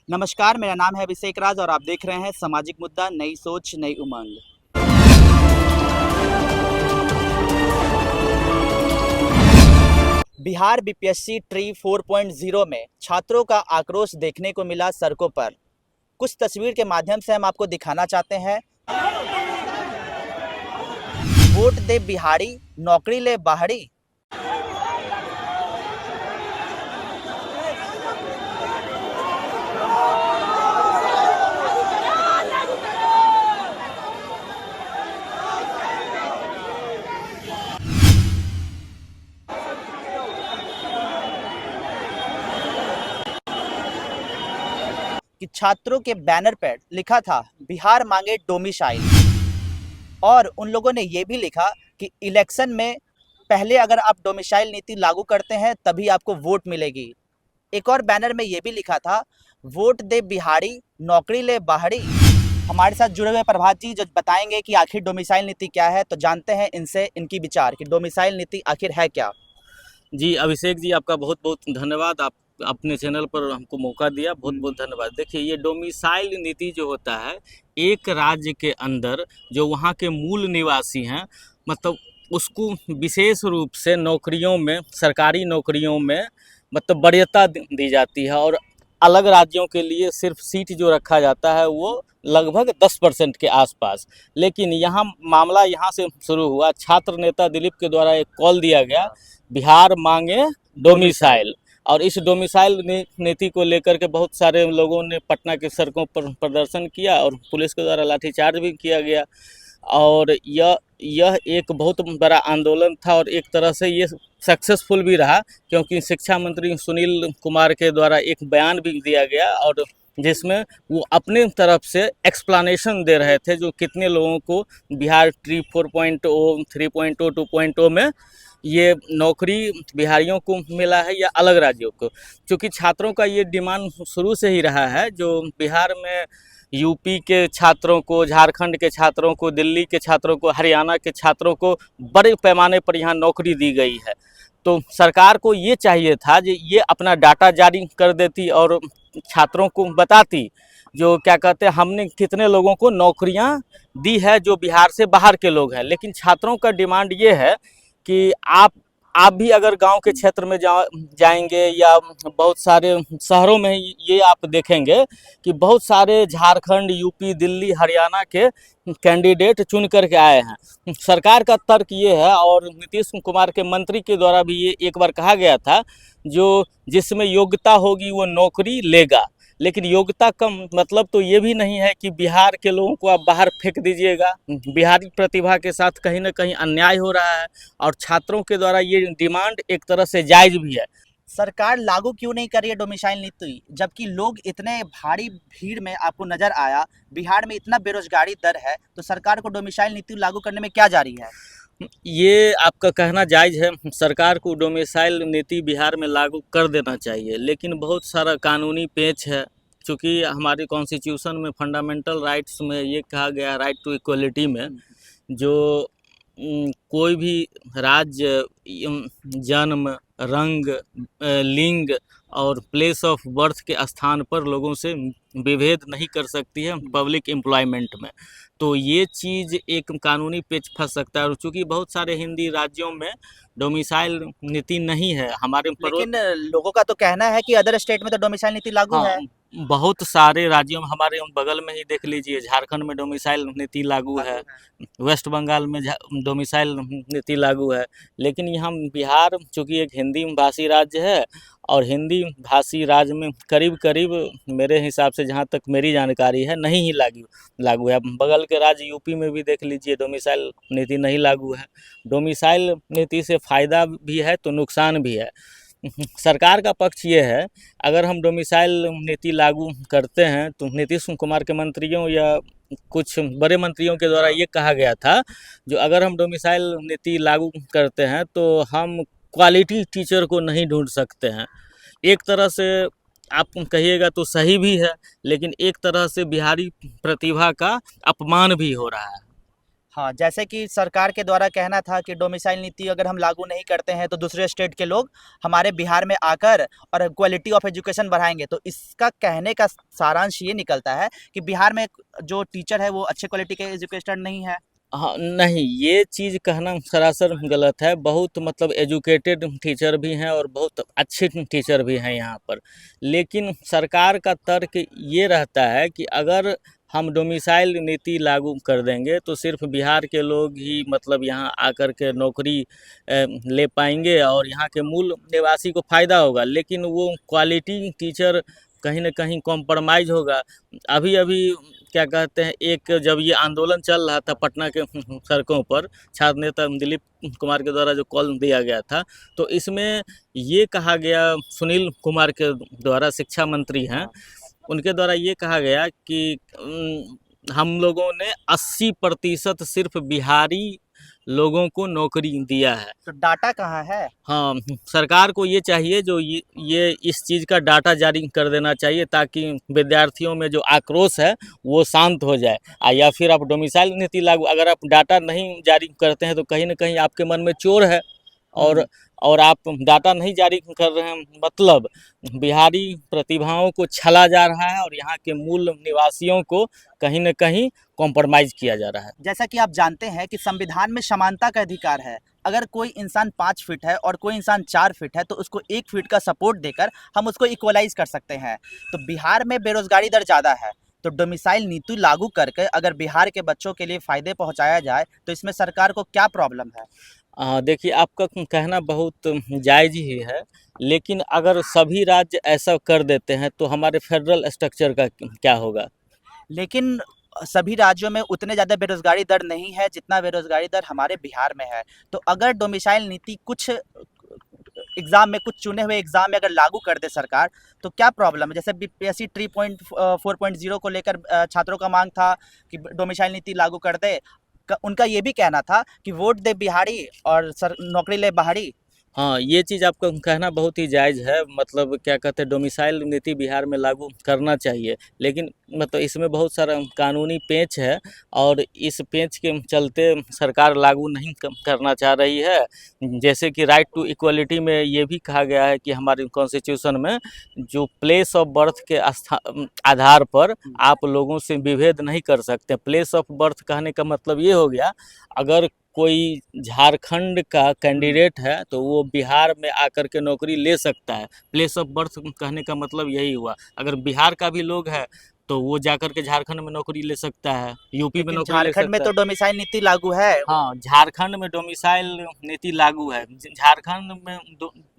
नमस्कार, मेरा नाम है अभिषेक राज और आप देख रहे हैं सामाजिक मुद्दा, नई सोच नई उमंग। बिहार बीपीएससी ट्री 4.0 में छात्रों का आक्रोश देखने को मिला सड़कों पर। कुछ तस्वीर के माध्यम से हम आपको दिखाना चाहते हैं। वोट दे बिहारी, नौकरी ले बाहरी। कि छात्रों के बैनर पर लिखा था बिहार मांगे डोमिसाइल, और उन लोगों ने ये भी लिखा कि इलेक्शन में पहले अगर आप डोमिसाइल नीति लागू करते हैं तभी आपको वोट मिलेगी। एक और बैनर में ये भी लिखा था वोट दे बिहारी, नौकरी ले बाहरी। हमारे साथ जुड़े हुए प्रभात जी जो बताएंगे कि आखिर डोमिसाइल नीति क्या है, तो जानते हैं इनसे इनकी विचार कि डोमिसाइल नीति आखिर है क्या। जी अभिषेक जी, आपका बहुत बहुत धन्यवाद। आप अपने चैनल पर हमको मौका दिया, बहुत बहुत धन्यवाद। देखिए, ये डोमिसाइल नीति जो होता है, एक राज्य के अंदर जो वहाँ के मूल निवासी हैं, मतलब उसको विशेष रूप से नौकरियों में, सरकारी नौकरियों में मतलब वरीयता दी जाती है, और अलग राज्यों के लिए सिर्फ सीट जो रखा जाता है वो लगभग 10% के आसपास। लेकिन यहाँ मामला यहाँ से शुरू हुआ। छात्र नेता दिलीप के द्वारा एक कॉल दिया गया, बिहार मांगे डोमिसाइल, और इस डोमिसाइल नीति को लेकर के बहुत सारे लोगों ने पटना के सड़कों पर प्रदर्शन किया और पुलिस के द्वारा लाठीचार्ज भी किया गया। और यह एक बहुत बड़ा आंदोलन था, और एक तरह से ये सक्सेसफुल भी रहा, क्योंकि शिक्षा मंत्री सुनील कुमार के द्वारा एक बयान भी दिया गया, और जिसमें वो अपने तरफ से एक्सप्लेनेशन दे रहे थे जो कितने लोगों को बिहार ट्री 4.0, 3.0, 2.0 में ये नौकरी बिहारियों को मिला है या अलग राज्यों को। क्योंकि छात्रों का ये डिमांड शुरू से ही रहा है, जो बिहार में यूपी के छात्रों को, झारखंड के छात्रों को, दिल्ली के छात्रों को, हरियाणा के छात्रों को बड़े पैमाने पर यहाँ नौकरी दी गई है। तो सरकार को ये चाहिए था कि ये अपना डाटा जारी कर देती और छात्रों को बताती, जो क्या कहते हैं, हमने कितने लोगों को नौकरियां दी है जो बिहार से बाहर के लोग हैं। लेकिन छात्रों का डिमांड ये है कि आप भी अगर गांव के क्षेत्र में जाएंगे या बहुत सारे शहरों में ये आप देखेंगे कि बहुत सारे झारखंड, यूपी, दिल्ली, हरियाणा के कैंडिडेट चुन करके आए हैं। सरकार का तर्क ये है, और नीतीश कुमार के मंत्री के द्वारा भी ये एक बार कहा गया था, जो जिसमें योग्यता होगी वो नौकरी लेगा। लेकिन योग्यता का मतलब तो ये भी नहीं है कि बिहार के लोगों को आप बाहर फेंक दीजिएगा। बिहारी प्रतिभा के साथ कहीं ना कहीं अन्याय हो रहा है, और छात्रों के द्वारा ये डिमांड एक तरह से जायज़ भी है। सरकार लागू क्यों नहीं कर रही है डोमिसाइल नीति, जबकि लोग इतने भारी भीड़ में आपको नजर आया, बिहार में इतना बेरोजगारी दर है, तो सरकार को डोमिसाइल नीति लागू करने में क्या जा रही है। ये आपका कहना जायज़ है, सरकार को डोमिसाइल नीति बिहार में लागू कर देना चाहिए, लेकिन बहुत सारा कानूनी पेच है। चूँकि हमारे कॉन्स्टिट्यूशन में फंडामेंटल राइट्स में ये कहा गया, राइट टू इक्वलिटी में, जो कोई भी राज्य जन्म, रंग, लिंग और प्लेस ऑफ बर्थ के स्थान पर लोगों से विभेद नहीं कर सकती है पब्लिक एम्प्लॉयमेंट में। तो ये चीज़ एक कानूनी पेच फंस सकता है, और चूँकि बहुत सारे हिंदी राज्यों में डोमिसाइल नीति नहीं है। हमारे लेकिन लोगों का तो कहना है कि अदर स्टेट में तो डोमिसाइल नीति लागू है। बहुत सारे राज्यों में, हमारे बगल में ही देख लीजिए, झारखंड में डोमिसाइल नीति लागू है, वेस्ट बंगाल में डोमिसाइल नीति लागू है। लेकिन यहाँ बिहार चूँकि एक हिंदी भाषी राज्य है, और हिंदी भाषी राज्य में करीब करीब मेरे हिसाब से, जहाँ तक मेरी जानकारी है, नहीं ही लागू है। बगल के राज्य यूपी में भी देख लीजिए, डोमिसाइल नीति नहीं लागू है। डोमिसाइल नीति से फ़ायदा भी है तो नुकसान भी है। सरकार का पक्ष ये है, अगर हम डोमिसाइल नीति लागू करते हैं तो नीतीश कुमार के मंत्रियों या कुछ बड़े मंत्रियों के द्वारा ये कहा गया था, जो अगर हम डोमिसाइल नीति लागू करते हैं तो हम क्वालिटी टीचर को नहीं ढूंढ सकते हैं। एक तरह से आप कहिएगा तो सही भी है, लेकिन एक तरह से बिहारी प्रतिभा का अपमान भी हो रहा है। हाँ, जैसे कि सरकार के द्वारा कहना था कि डोमिसाइल नीति अगर हम लागू नहीं करते हैं तो दूसरे स्टेट के लोग हमारे बिहार में आकर और क्वालिटी ऑफ एजुकेशन बढ़ाएंगे। तो इसका कहने का सारांश ये निकलता है कि बिहार में जो टीचर है वो अच्छे क्वालिटी के एजुकेटेड नहीं है। हाँ नहीं, ये चीज़ कहना सरासर गलत है। बहुत मतलब एजुकेटेड टीचर भी हैं और बहुत अच्छे टीचर भी हैं यहाँ पर। लेकिन सरकार का तर्क ये रहता है कि अगर हम डोमिसाइल नीति लागू कर देंगे तो सिर्फ बिहार के लोग ही मतलब यहाँ आकर के नौकरी ले पाएंगे और यहाँ के मूल निवासी को फ़ायदा होगा, लेकिन वो क्वालिटी टीचर कहीं ना कहीं कॉम्प्रोमाइज़ होगा। अभी अभी क्या कहते हैं, एक जब ये आंदोलन चल रहा था पटना के सड़कों पर, छात्र नेता दिलीप कुमार के द्वारा जो कॉल दिया गया था, तो इसमें ये कहा गया, सुनील कुमार के द्वारा, शिक्षा मंत्री हैं, उनके द्वारा ये कहा गया कि हम लोगों ने 80% सिर्फ बिहारी लोगों को नौकरी दिया है। तो डाटा कहाँ है? हाँ, सरकार को ये चाहिए जो ये इस चीज़ का डाटा जारी कर देना चाहिए ताकि विद्यार्थियों में जो आक्रोश है वो शांत हो जाए। या फिर आप डोमिसाइल नीति लागू, अगर आप डाटा नहीं जारी करते हैं तो कहीं ना कहीं आपके मन में चोर है, और आप डाटा नहीं जारी कर रहे हैं, मतलब बिहारी प्रतिभाओं को छला जा रहा है और यहाँ के मूल निवासियों को कहीं ना कहीं कॉम्प्रोमाइज़ किया जा रहा है। जैसा कि आप जानते हैं कि संविधान में समानता का अधिकार है। अगर कोई इंसान 5 फीट है और कोई इंसान 4 फीट है तो उसको 1 फीट का सपोर्ट देकर हम उसको इक्वलाइज कर सकते हैं। तो बिहार में बेरोजगारी दर ज़्यादा है, तो डोमिसाइल नीति लागू करके अगर बिहार के बच्चों के लिए फ़ायदे पहुंचाया जाए तो इसमें सरकार को क्या प्रॉब्लम है? देखिए, आपका कहना बहुत जायज़ ही है, लेकिन अगर सभी राज्य ऐसा कर देते हैं तो हमारे फेडरल स्ट्रक्चर का क्या होगा? लेकिन सभी राज्यों में उतने ज़्यादा बेरोजगारी दर नहीं है जितना बेरोजगारी दर हमारे बिहार में है। तो अगर डोमिसाइल नीति कुछ एग्ज़ाम में, कुछ चुने हुए एग्ज़ाम में अगर लागू कर दे सरकार तो क्या प्रॉब्लम है? जैसे बीपीएससी 3.4.0 को लेकर छात्रों का मांग था कि डोमिसाइल नीति लागू कर दे। उनका ये भी कहना था कि वोट दे बिहारी और नौकरी ले बाहरी। हाँ, ये चीज़ आपका कहना बहुत ही जायज़ है। मतलब क्या कहते हैं, डोमिसाइल नीति बिहार में लागू करना चाहिए, लेकिन मतलब इसमें बहुत सारा कानूनी पेंच है और इस पेंच के चलते सरकार लागू नहीं करना चाह रही है। जैसे कि राइट टू इक्वलिटी में ये भी कहा गया है कि हमारे कॉन्स्टिट्यूशन में जो प्लेस ऑफ बर्थ के आधार पर आप लोगों से विभेद नहीं कर सकते। प्लेस ऑफ बर्थ कहने का मतलब ये हो गया, अगर कोई झारखंड का कैंडिडेट है तो वो बिहार में आकर के नौकरी ले सकता है। प्लेस ऑफ बर्थ कहने का मतलब यही हुआ, अगर बिहार का भी लोग है तो वो जाकर के झारखंड में नौकरी ले सकता है, यूपी में नौकरी ले सकता है। झारखंड में तो डोमिसाइल नीति लागू है। हाँ, झारखंड में डोमिसाइल नीति लागू है। झारखंड में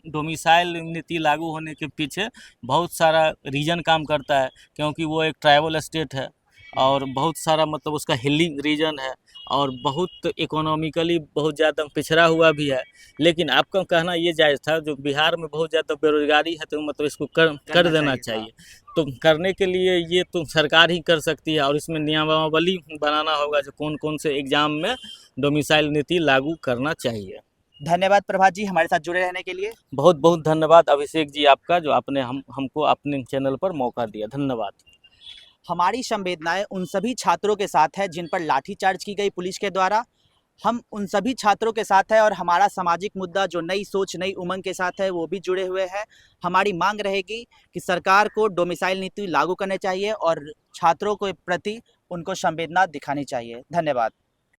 डोमिसाइल नीति लागू होने के पीछे बहुत सारा रीजन काम करता है, क्योंकि वो एक ट्राइबल स्टेट है और बहुत सारा मतलब उसका हिली रीजन है और बहुत इकोनॉमिकली बहुत ज़्यादा पिछड़ा हुआ भी है। लेकिन आपका कहना ये जायज़ था, जो बिहार में बहुत ज़्यादा बेरोजगारी है तो मतलब इसको कर देना चाहिए। तो करने के लिए ये तो सरकार ही कर सकती है और इसमें नियमावली बनाना होगा जो कौन कौन से एग्ज़ाम में डोमिसाइल नीति लागू करना चाहिए। धन्यवाद प्रभात जी, हमारे साथ जुड़े रहने के लिए। बहुत बहुत धन्यवाद अभिषेक जी आपका, जो आपने हमको अपने चैनल पर मौका दिया। धन्यवाद। हमारी संवेदनाएं उन सभी छात्रों के साथ है जिन पर लाठीचार्ज की गई पुलिस के द्वारा। हम उन सभी छात्रों के साथ है और हमारा सामाजिक मुद्दा जो नई सोच, नई उमंग के साथ है वो भी जुड़े हुए हैं। हमारी मांग रहेगी कि सरकार को डोमिसाइल नीति लागू करनी चाहिए और छात्रों के प्रति उनको संवेदना दिखानी चाहिए। धन्यवाद।